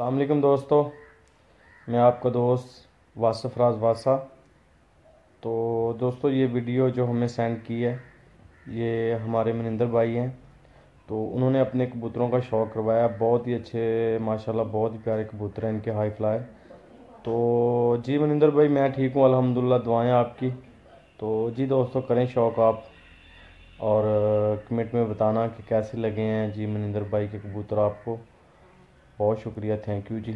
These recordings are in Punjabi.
अस्सलाम वालेकुम दोस्तों, मैं आपका दोस्त वासिफ राज वासा। तो दोस्तों, ये वीडियो जो हमें सेंड की है ये हमारे मनिंदर भाई हैं। तो उन्होंने अपने कबूतरों का शौक़ करवाया। बहुत ही अच्छे माशाल्लाह, बहुत ही प्यारे कबूतर हैं इनके, हाई फ्लाई। तो जी मनिंदर भाई, मैं ठीक हूँ अल्हम्दुलिल्लाह, दुआएं आपकी। तो जी दोस्तों, करें शौक़ आप और कमेंट में बताना कि कैसे लगे हैं जी मनिंदर भाई के कबूतर आपको। बहुत शुक्रिया, थैंक यू जी।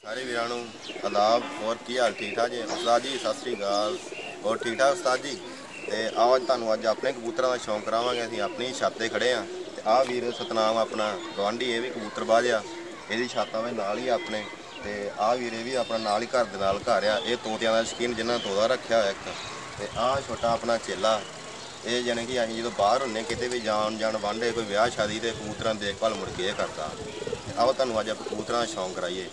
सारे वीरां नूं आदाब। और की हाल ठीक ठाक जी उस्ताद जी? सत श्री अकाल। और ठीक ठाक उस्ताद जी? तो आओ तुहानूं अज अपने कबूतरों का शौक करावांगे। असीं अपनी छत ते खड़े हाँ। तो आ वीर सतनाम अपना गवांढी, ये भी कबूतरबाज आ। ਇਹਦੀ ਛਾਤਾਂ ਦੇ ਨਾਲ ਹੀ ਆਪਣੇ ਤੇ ਆਹ ਵੀਰੇ ਵੀ ਆਪਣਾ ਨਾਲ ਹੀ ਘਰ ਦੇ ਨਾਲ ਘਰ ਆ। ਇਹ ਤੋਤਿਆਂ ਦਾ ਸ਼ੌਕੀਨ, ਜਿਨ੍ਹਾਂ ਤੋਤਾ ਰੱਖਿਆ ਹੋਇਆ ਇੱਕ। ਤੇ ਆਹ ਛੋਟਾ ਆਪਣਾ ਚੇਲਾ, ਇਹ ਜਾਣੀ ਕਿ ਅਸੀਂ ਜਦੋਂ ਬਾਹਰ ਹੁੰਦੇ ਕਿਤੇ ਵੀ ਜਾਣ ਵਾਂਢੇ ਕੋਈ ਵਿਆਹ ਸ਼ਾਦੀ ਤੇ ਕਬੂਤਰਾਂ ਦੀ ਦੇਖਭਾਲ ਮੁੜ ਕੇ ਇਹ ਕਰਦਾ। ਆਓ ਤੁਹਾਨੂੰ ਅੱਜ ਆਪਾਂ ਕਬੂਤਰਾਂ ਦਾ ਸ਼ੌਂਕ ਕਰਾਈਏ।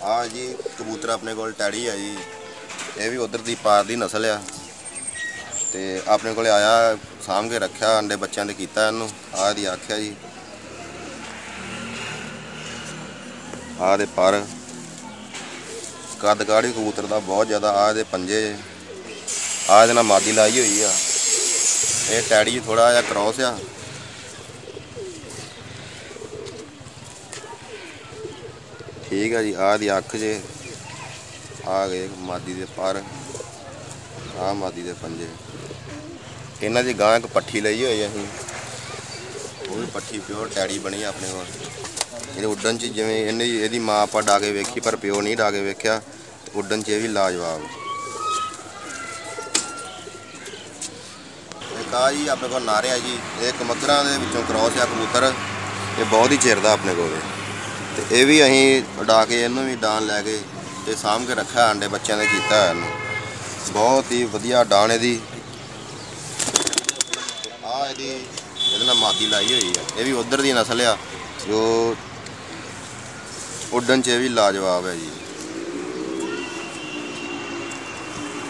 ਆ ਜੀ ਕਬੂਤਰ ਆਪਣੇ ਕੋਲ ਟੈਡੀ ਆ ਜੀ, ਇਹ ਵੀ ਉਧਰ ਦੀ ਪਾਰ ਦੀ ਨਸਲ ਆ। ਤੇ ਆਪਣੇ ਕੋਲੇ ਆਇਆ, ਸਾਂਭ ਕੇ ਰੱਖਿਆ, ਅੰਡੇ ਬੱਚਿਆਂ ਦੇ ਕੀਤਾ ਇਹਨੂੰ। ਆਹ ਦੀ ਆਖਿਆ ਜੀ, ਆਹ ਦੇ ਪਰ ਕੱਦ ਕਾੜੀ ਕਬੂਤਰ ਦਾ ਬਹੁਤ ਜ਼ਿਆਦਾ। ਆਹ ਦੇ ਪੰਜੇ, ਆਹ ਇਹਦੇ ਨਾਲ ਮਾਦੀ ਲਾਈ ਹੋਈ ਆ। ਇਹ ਟੈਡੀ ਥੋੜਾ ਜਿਹਾ ਕ੍ਰੋਸ ਆ। ਠੀਕ ਹੈ ਜੀ। ਆਹ ਦੀ ਅੱਖ ਜੇ, ਆ ਗਏ ਮਾਦੀ ਦੇ ਪਰ, ਆਹ ਮਾਦੀ ਦੇ ਪੰਜੇ। ਇਹਨਾਂ ਦੀ ਗਾਂ ਇੱਕ ਪੱਠੀ ਲਈ ਹੋਈ ਅਸੀਂ, ਉਹ ਵੀ ਪੱਠੀ ਪਿਓਰ ਟੈਡੀ ਬਣੀ ਆਪਣੇ ਕੋਲ। ਇਹਦੇ ਉੱਡਣ 'ਚ ਜਿਵੇਂ ਇਹਦੀ ਮਾਂ ਆਪਾਂ ਡਾ ਕੇ ਵੇਖੀ, ਪਰ ਪਿਓ ਨਹੀਂ ਡਾ ਕੇ ਵੇਖਿਆ। ਤੇ ਉੱਡਣ 'ਚ ਇਹ ਵੀ ਲਾਜਵਾਬ। ਇੱਕ ਆ ਜੀ ਆਪਣੇ ਕੋਲ ਨਾਰਿਆ ਜੀ, ਇਹ ਕਮਗਰਾਂ ਦੇ ਵਿੱਚੋਂ ਕ੍ਰੋਸ ਆ ਕਬੂਤਰ। ਇਹ ਬਹੁਤ ਹੀ ਚਿਰ ਦਾ ਆਪਣੇ ਕੋਲ। ਤੇ ਇਹ ਵੀ ਅਸੀਂ ਉਡਾ ਕੇ ਇਹਨੂੰ ਵੀ ਡਾਨ ਲੈ ਕੇ ਤੇ ਸਾਂਭ ਕੇ ਰੱਖਿਆ, ਅੰਡੇ ਬੱਚਿਆਂ ਦੇ ਕੀਤਾ ਇਹਨੂੰ। ਬਹੁਤ ਹੀ ਵਧੀਆ ਡਾਨ ਇਹਦੀ। ਆ ਇਹਦੇ ਨਾਲ ਮਾਦੀ ਲਾਈ ਹੋਈ ਆ। ਇਹ ਵੀ ਉਧਰ ਦੀ ਨਸਲ ਆ, ਜੋ ਉੱਡਣ 'ਚ ਇਹ ਵੀ ਲਾਜਵਾਬ ਹੈ ਜੀ।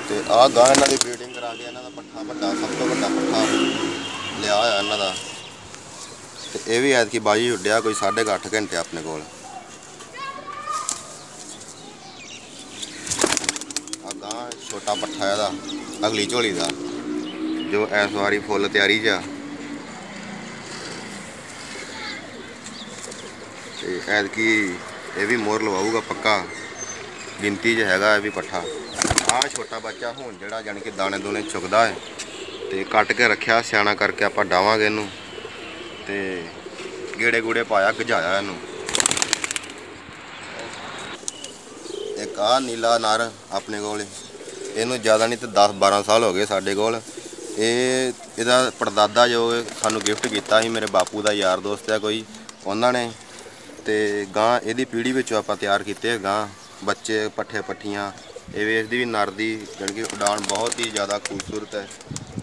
ਤੇ ਆਹ ਗਾਂ ਇਹਨਾਂ ਦੀ ਬਰੀਡਿੰਗ ਕਰਾ ਕੇ ਇਹਨਾਂ ਦਾ ਪੱਠਾ ਵੱਡਾ, ਸਭ ਤੋਂ ਵੱਡਾ ਪੱਠਾ ਲਿਆ ਹੋਇਆ ਇਹਨਾਂ ਦਾ। ਤੇ ਇਹ ਵੀ ਐਤਕੀ ਬਾਜੀ ਉੱਡਿਆ ਕੋਈ 8.5 ਘੰਟੇ ਆਪਣੇ ਕੋਲ। ਆ ਗਾਂ ਛੋਟਾ ਪੱਠਾ ਇਹਦਾ, ਅਗਲੀ ਝੋਲੀ ਦਾ, ਜੋ ਇਸ ਵਾਰੀ ਫੁੱਲ ਤਿਆਰੀ 'ਚ ਆ। ਤੇ ਐਤਕੀ ਇਹ ਵੀ ਮੋਹਰ ਲਵਾਊਗਾ ਪੱਕਾ, ਗਿਣਤੀ 'ਚ ਹੈਗਾ ਇਹ ਵੀ ਪੱਠਾ। ਆਹ ਛੋਟਾ ਬੱਚਾ ਹੁਣ ਜਿਹੜਾ ਜਾਣੀ ਕਿ ਦਾਣੇ ਦੂਣੇ ਚੁਗਦਾ ਹੈ। ਤੇ ਕੱਟ ਕੇ ਰੱਖਿਆ, ਸਿਆਣਾ ਕਰਕੇ ਆਪਾਂ ਡਾਵਾਂਗੇ ਇਹਨੂੰ। ਤੇ ਗੇੜੇ ਗੂੜੇ ਪਾਇਆ, ਗਜਾਇਆ ਇਹਨੂੰ। ਇੱਕ ਆਹ ਨੀਲਾ ਨਰ ਆਪਣੇ ਕੋਲ, ਇਹਨੂੰ ਜ਼ਿਆਦਾ ਨਹੀਂ ਤੇ 10-12 ਸਾਲ ਹੋ ਗਏ ਸਾਡੇ ਕੋਲ। ਇਹਦਾ ਪੜਦਾਦਾ ਜੋ ਸਾਨੂੰ ਗਿਫਟ ਕੀਤਾ ਸੀ, ਮੇਰੇ ਬਾਪੂ ਦਾ ਯਾਰ ਦੋਸਤ ਹੈ ਕੋਈ, ਉਹਨਾਂ ਨੇ। ਤੇ ਗਾਂ ਇਹਦੀ ਪੀੜ੍ਹੀ ਵਿੱਚੋਂ ਆਪਾਂ ਤਿਆਰ ਕੀਤੇ ਗਾਂ, ਬੱਚੇ, ਪੱਠੇ ਪੱਠੀਆਂ। ਇਹ ਵੇਚਦੀ ਵੀ ਨਰ ਦੀ, ਜਾਣੀ ਕਿ ਉਡਾਨ ਬਹੁਤ ਹੀ ਜ਼ਿਆਦਾ ਖੂਬਸੂਰਤ ਹੈ।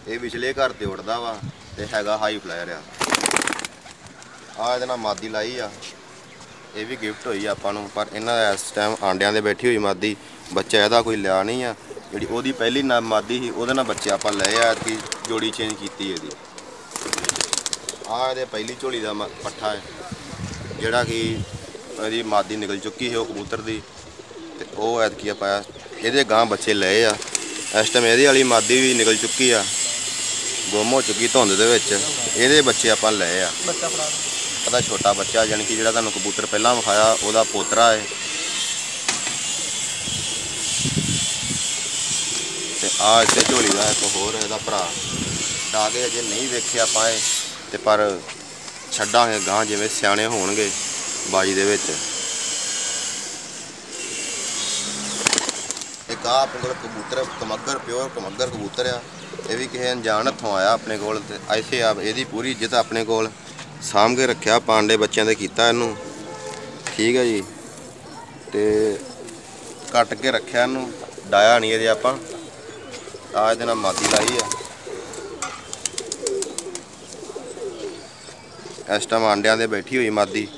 ਇਹ ਵਿਚਲੇ ਘਰ 'ਤੇ ਉੱਡਦਾ ਵਾ ਤੇ ਹੈਗਾ ਹਾਈ ਫਲਾਇਰ ਆ। ਆਹ ਇਹਦੇ ਨਾਲ ਮਾਦੀ ਲਾਈ ਆ, ਇਹ ਵੀ ਗਿਫਟ ਹੋਈ ਆਪਾਂ ਨੂੰ। ਪਰ ਇਹਨਾਂ ਦਾ ਇਸ ਟਾਈਮ ਆਂਡਿਆਂ ਦੇ ਬੈਠੀ ਹੋਈ ਮਾਦੀ, ਬੱਚਾ ਇਹਦਾ ਕੋਈ ਲਿਆ ਨਹੀਂ ਆ। ਜਿਹੜੀ ਉਹਦੀ ਪਹਿਲੀ ਮਾਦੀ ਸੀ, ਉਹਦੇ ਨਾਲ ਬੱਚੇ ਆਪਾਂ ਲਏ ਆ, ਕਿ ਜੋੜੀ ਚੇਂਜ ਕੀਤੀ ਇਹਦੀ। ਆਹ ਇਹਦੇ ਪਹਿਲੀ ਝੋਲੀ ਦਾ ਪੱਠਾ ਹੈ, ਜਿਹੜਾ ਕਿ ਇਹਦੀ ਮਾਦੀ ਨਿਕਲ ਚੁੱਕੀ ਸੀ ਉਹ ਕਬੂਤਰ ਦੀ। ਤੇ ਉਹ ਐਤਕੀ ਆਪਾਂ ਇਹਦੇ ਗਾਂ ਬੱਚੇ ਲਏ ਆ। ਇਸ ਟਾਈਮ ਇਹਦੀ ਵਾਲੀ ਮਾਦੀ ਵੀ ਨਿਕਲ ਚੁੱਕੀ ਆ, ਗੁੰਮ ਹੋ ਚੁੱਕੀ ਧੁੰਦ ਦੇ ਵਿੱਚ। ਇਹਦੇ ਬੱਚੇ ਆਪਾਂ ਲਏ ਆ। ਉਹਦਾ ਛੋਟਾ ਬੱਚਾ, ਜਾਣੀ ਕਿ ਜਿਹੜਾ ਤੁਹਾਨੂੰ ਕਬੂਤਰ ਪਹਿਲਾਂ ਵਿਖਾਇਆ, ਉਹਦਾ ਪੋਤਰਾ ਹੈ। ਤੇ ਆ ਇੱਥੇ ਝੋਲੀ ਦਾ ਇੱਕ ਹੋਰ ਇਹਦਾ ਭਰਾ ਡਾ ਕੇ ਅਜੇ ਨਹੀਂ ਵੇਖਿਆ ਆਪਾਂ ਇਹ। ਤੇ ਪਰ ਛੱਡਾਂਗੇ ਗਾਂ, ਜਿਵੇਂ ਸਿਆਣੇ ਹੋਣਗੇ ਬਾਜੀ ਦੇ ਵਿੱਚ। ਇੱਕ ਆ ਆਪਣੇ ਕੋਲ ਕਬੂਤਰ ਕਮੱਗਰ, ਪਿਓਰ ਕਮੱਗਰ ਕਬੂਤਰ ਆ। ਇਹ ਵੀ ਕਿਸੇ ਅਣਜਾਣ ਹੱਥੋਂ ਆਇਆ ਆਪਣੇ ਕੋਲ। ਤੇ ਐਸੇ ਆ ਇਹਦੀ ਪੂਰੀ ਇੱਜ਼ਤ ਆਪਣੇ ਕੋਲ, ਸਾਂਭ ਕੇ ਰੱਖਿਆ, ਪਾਂਡੇ ਬੱਚਿਆਂ ਦੇ ਕੀਤਾ ਇਹਨੂੰ। ਠੀਕ ਹੈ ਜੀ। ਤੇ ਕੱਟ ਕੇ ਰੱਖਿਆ ਇਹਨੂੰ, ਡਾਇਆ ਨਹੀਂ ਇਹਦੇ ਆਪਾਂ। ਆ ਇਹਦੇ ਨਾਲ ਮਾਦੀ ਲਾਈ ਆ। ਇਸ ਟਾਈਮ ਆਂਡਿਆਂ ਦੇ ਬੈਠੀ ਹੋਈ ਮਾਦੀ।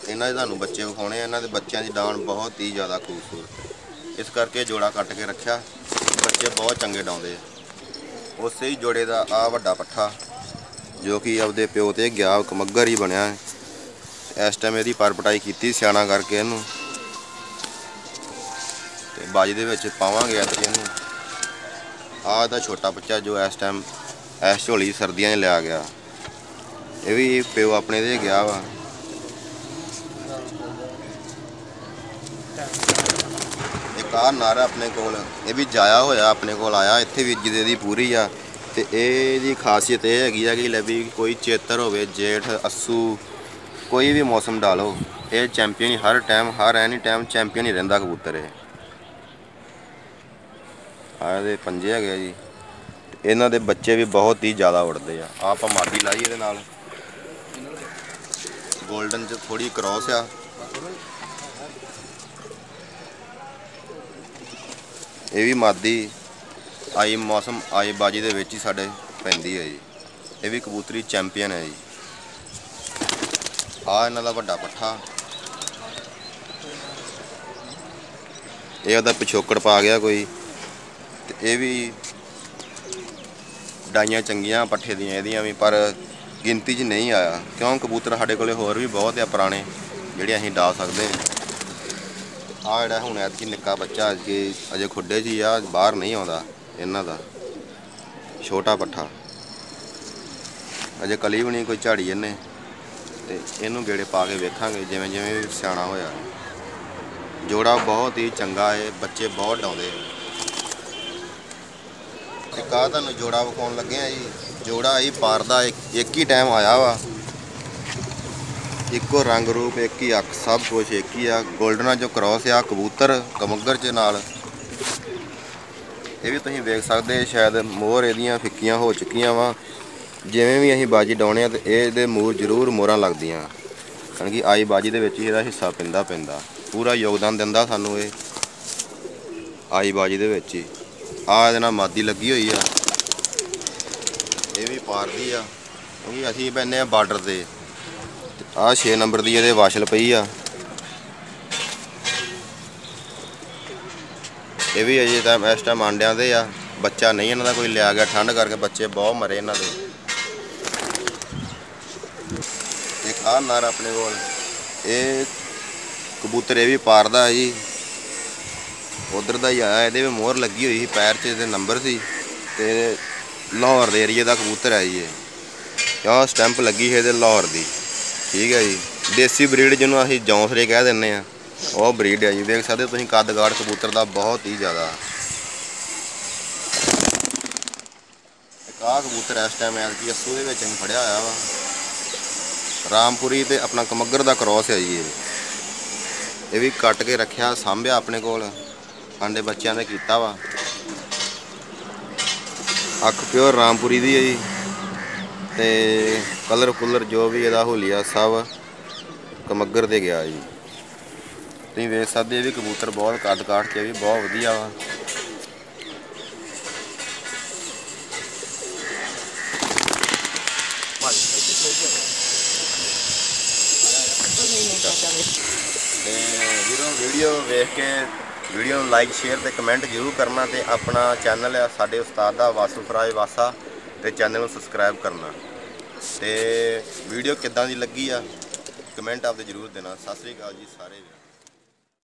ਇਹਨਾਂ ਦੇ ਤੁਹਾਨੂੰ ਬੱਚੇ ਵਿਖਾਉਣੇ ਆ। ਇਹਨਾਂ ਦੇ ਬੱਚਿਆਂ ਦੀ ਡਾਣ ਬਹੁਤ ਹੀ ਜ਼ਿਆਦਾ ਖੂਬਸੂਰਤ, ਇਸ ਕਰਕੇ ਜੋੜਾ ਕੱਟ ਕੇ ਰੱਖਿਆ। ਬੱਚੇ ਬਹੁਤ ਚੰਗੇ ਡਾਉਂਦੇ ਆ। ਉਸੇ ਹੀ ਜੋੜੇ ਦਾ ਆ ਵੱਡਾ ਪੱਠਾ, ਜੋ कि ਆਪਦੇ ਪਿਓ ਤੇ ਗਿਆ ਕਮੱਗਰ ਹੀ ਬਣਿਆ ਹੈ। ਇਸ ਟਾਈਮ ਇਹਦੀ ਪਰ ਪਟਾਈ ਕੀਤੀ ਸਿਆਣਾ ਕਰਕੇ ਇਹਨੂੰ, ਤੇ ਬਾਜੀ ਦੇ ਵਿੱਚ ਪਾਵਾਂਗੇ ਅੱਜ ਇਹਨੂੰ। ਆਹ ਇਹਦਾ ਛੋਟਾ ਬੱਚਾ ਜੋ ਇਸ ਟਾਈਮ ਇਸ ਝੋਲੀ ਸਰਦੀਆਂ 'ਚ ਲਿਆ ਗਿਆ, ਇਹ ਵੀ ਪਿਓ ਆਪਣੇ ਦੇ ਗਿਆ ਵਾ। ਇੱਕ ਆਹ ਨਰ ਆਪਣੇ ਕੋਲ, ਇਹ ਵੀ ਜਾਇਆ ਹੋਇਆ ਆਪਣੇ ਕੋਲ ਆਇਆ, ਇੱਥੇ ਵੀ ਇੱਜ਼ਤ ਇਹਦੀ ਪੂਰੀ ਆ। ਤੇ ਇਹਦੀ ਖਾਸੀਅਤ ਇਹ ਹੈਗੀ ਆ ਕਿ ਲੈ ਵੀ ਕੋਈ ਚੇਤਰ ਹੋਵੇ, ਜੇਠ, ਅੱਸੂ, ਕੋਈ ਵੀ ਮੌਸਮ ਡਾਲੋ, ਇਹ ਚੈਂਪੀਅਨ ਹੀ ਹਰ ਟਾਈਮ, ਹਰ ਐਨੀ ਟਾਈਮ ਚੈਂਪੀਅਨ ਹੀ ਰਹਿੰਦਾ ਕਬੂਤਰ ਇਹ। ਆਹ ਇਹਦੇ ਪੰਜੇ ਹੈਗੇ ਜੀ, ਇਹਨਾਂ ਦੇ ਬੱਚੇ ਵੀ ਬਹੁਤ ਹੀ ਜ਼ਿਆਦਾ ਉੜਦੇ ਆ। ਆਪਾਂ ਮਾਦੀ ਲਾਈ ਇਹਦੇ ਨਾਲ, ਗੋਲਡਨ 'ਚ ਥੋੜੀ ਕ੍ਰੋਸ ਆ। ਇਹ ਵੀ ਮਾਦੀ ਆਈ ਮੌਸਮ ਆਈ ਬਾਜੀ ਦੇ ਵਿੱਚ ਹੀ ਸਾਡੇ ਪੈਂਦੀ ਹੈ ਜੀ। ਇਹ ਵੀ ਕਬੂਤਰੀ ਚੈਂਪੀਅਨ ਹੈ ਜੀ। ਆ ਇਹਨਾਂ ਦਾ ਵੱਡਾ ਪੱਠਾ, ਇਹ ਉਹਦਾ ਪਿਛੋਕੜ ਪਾ ਗਿਆ ਕੋਈ, ਤੇ ਇਹ ਵੀ ਡਾਈਆਂ ਚੰਗੀਆਂ ਪੱਠੇ ਦੀਆਂ ਇਹਦੀਆਂ ਵੀ, ਪਰ ਗਿਣਤੀ 'ਚ ਨਹੀਂ ਆਇਆ ਕਿਉਂ ਕਬੂਤਰ ਸਾਡੇ ਕੋਲੇ ਹੋਰ ਵੀ ਬਹੁਤ ਆ ਪੁਰਾਣੇ ਜਿਹੜੇ ਅਸੀਂ ਡਾ ਸਕਦੇ ਹਾਂ। ਆਹ ਜਿਹੜਾ ਹੁਣ ਐਤਕੀ ਨਿੱਕਾ ਬੱਚਾ ਅਜੇ ਖੁੱਡੇ 'ਚ ਹੀ ਆ, ਬਾਹਰ ਨਹੀਂ ਆਉਂਦਾ ਇਹਨਾਂ ਦਾ ਛੋਟਾ ਪੱਠਾ, ਅਜੇ ਕਲੀ ਵੀ ਨਹੀਂ ਕੋਈ ਝਾੜੀ ਇਹਨੇ। ਤੇ ਇਹਨੂੰ ਗੇੜੇ ਪਾ ਕੇ ਵੇਖਾਂਗੇ ਜਿਵੇਂ ਜਿਵੇਂ ਸਿਆਣਾ ਹੋਇਆ। ਜੋੜਾ ਬਹੁਤ ਹੀ ਚੰਗਾ ਹੈ, ਬੱਚੇ ਬਹੁਤ ਡਾਉਂਦੇ। ਇੱਕ ਆਹ ਤੁਹਾਨੂੰ ਜੋੜਾ ਵਿਖਾਉਣ ਲੱਗੇ ਆ ਜੀ। ਜੋੜਾ ਹੀ ਪਾਰਦਾ ਇੱਕ ਹੀ ਟਾਈਮ ਆਇਆ ਵਾ, ਇੱਕੋ ਰੰਗ ਰੂਪ, ਇੱਕ ਹੀ ਅੱਖ, ਸਭ ਕੁਛ ਇੱਕ ਹੀ ਆ। ਗੋਲਡਨਾਂ 'ਚੋਂ ਕ੍ਰੋਸ ਆ, ਕਬੂਤਰ ਕਮੱਗਰ 'ਚ ਨਾਲ। ਇਹ ਵੀ ਤੁਸੀਂ ਵੇਖ ਸਕਦੇ, ਸ਼ਾਇਦ ਮੋਹਰ ਇਹਦੀਆਂ ਫਿੱਕੀਆਂ ਹੋ ਚੁੱਕੀਆਂ ਵਾ। ਜਿਵੇਂ ਵੀ ਅਸੀਂ ਬਾਜੀ ਡਾਉਣੇ ਆ ਤੇ ਇਹਦੇ ਮੂਰ ਜ਼ਰੂਰ ਮੋਹਰਾਂ ਲੱਗਦੀਆਂ, ਯਾਨੀ ਕਿ ਆਈ ਬਾਜੀ ਦੇ ਵਿੱਚ ਇਹਦਾ ਹਿੱਸਾ ਪੈਂਦਾ ਪੂਰਾ ਯੋਗਦਾਨ ਦਿੰਦਾ ਸਾਨੂੰ ਇਹ ਆਈ ਬਾਜੀ ਦੇ ਵਿੱਚ ਹੀ। ਆਹ ਇਹਦੇ ਨਾਲ ਮਾਦੀ ਲੱਗੀ ਹੋਈ ਆ, ਇਹ ਵੀ ਪਾਰਦੀ ਆ ਕਿਉਂਕਿ ਅਸੀਂ ਪੈਂਦੇ ਆ ਬਾਰਡਰ ਤੇ। ਆਹ 6 ਨੰਬਰ ਦੀ ਇਹਦੇ ਵਾਸ਼ਲ ਪਈ ਆ। ਇਹ ਵੀ ਅਜੇ ਤਾਂ ਇਸ ਟਾਈਮ ਆਂਡਿਆਂ ਦੇ ਆ, ਬੱਚਾ ਨਹੀਂ ਇਹਨਾਂ ਦਾ ਕੋਈ ਲਿਆ ਗਿਆ, ਠੰਡ ਕਰਕੇ ਬੱਚੇ ਬਹੁਤ ਮਰੇ ਇਹਨਾਂ ਦੇ। ਇੱਕ ਆਹ ਨਰ ਆਪਣੇ ਕੋਲ, ਇਹ ਕਬੂਤਰ ਇਹ ਵੀ ਪਾਰਦਾ ਜੀ, ਉਧਰ ਦਾ ਹੀ ਆਇਆ। ਇਹਦੇ ਵੀ ਮੋਹਰ ਲੱਗੀ ਹੋਈ ਸੀ, ਪੈਰ 'ਚ ਇਹਦੇ ਨੰਬਰ ਸੀ, ਤੇ ਲਾਹੌਰ ਦੇ ਏਰੀਏ ਦਾ ਕਬੂਤਰ ਹੈ ਜੀ ਇਹ। ਆਹ ਸਟੈਂਪ ਲੱਗੀ ਹੈ ਇਹਦੇ ਲਾਹੌਰ ਦੀ, ਠੀਕ ਹੈ ਜੀ। ਦੇਸੀ ਬਰੀਡ ਜਿਹਨੂੰ ਅਸੀਂ ਜੌਂਸਰੇ ਕਹਿ ਦਿੰਦੇ ਹਾਂ, ਉਹ ਬਰੀਡ ਹੈ ਜੀ। ਦੇਖ ਸਕਦੇ ਹੋ ਤੁਸੀਂ ਕੱਦ-ਕਾਠ ਕਬੂਤਰ ਦਾ ਬਹੁਤ ਹੀ ਜ਼ਿਆਦਾ। ਇੱਕ ਆਹ ਕਬੂਤਰ ਇਸ ਟਾਈਮ ਐਤਕੀ ਅੱਸੂ ਦੇ ਵਿੱਚ ਅਸੀਂ ਫੜਿਆ ਹੋਇਆ ਵਾ, ਰਾਮਪੁਰੀ ਤੇ ਆਪਣਾ ਕਮੱਗਰ ਦਾ ਕ੍ਰੋਸ ਹੈ ਜੀ ਇਹ ਵੀ ਕੱਟ ਕੇ ਰੱਖਿਆ, ਸਾਂਭਿਆ ਆਪਣੇ ਕੋਲ, ਆਂਡੇ ਬੱਚਿਆਂ ਦਾ ਕੀਤਾ ਵਾ। ਅੱਖ ਪਿਓਰ ਰਾਮਪੁਰੀ ਦੀ ਹੈ ਜੀ, ਤੇ ਕਲਰ ਕੁਲਰ ਜੋ ਵੀ ਇਹਦਾ ਹੋਲੀਆ ਸਭ ਕਮੱਗਰ ਦੇ ਗਿਆ ਜੀ। ਤੁਸੀਂ ਵੇਖ ਸਕਦੇ ਇਹ ਵੀ ਕਬੂਤਰ ਬਹੁਤ ਕੱਦ ਕਾਠ 'ਚ ਵੀ ਬਹੁਤ ਵਧੀਆ ਵਾ। ਤੇ ਵੀਡੀਓ ਵੇਖ ਕੇ ਵੀਡੀਓ ਨੂੰ ਲਾਈਕ ਸ਼ੇਅਰ ਤੇ ਕਮੈਂਟ ਜ਼ਰੂਰ ਕਰਨਾ, ਤੇ ਆਪਣਾ ਚੈਨਲ ਆ ਸਾਡੇ ਉਸਤਾਦ ਦਾ ਵਾਸੂਫਰਾਜ ਵਾਸਾ, ਤੇ ਚੈਨਲ ਨੂੰ ਸਬਸਕ੍ਰਾਈਬ ਕਰਨਾ। ਤੇ ਵੀਡੀਓ ਕਿੱਦਾਂ ਦੀ ਲੱਗੀ ਆ ਕਮੈਂਟ ਆਪਦੇ ਜ਼ਰੂਰ ਦੇਣਾ। ਸਤਿ ਸ੍ਰੀ ਅਕਾਲ ਜੀ ਸਾਰੇ।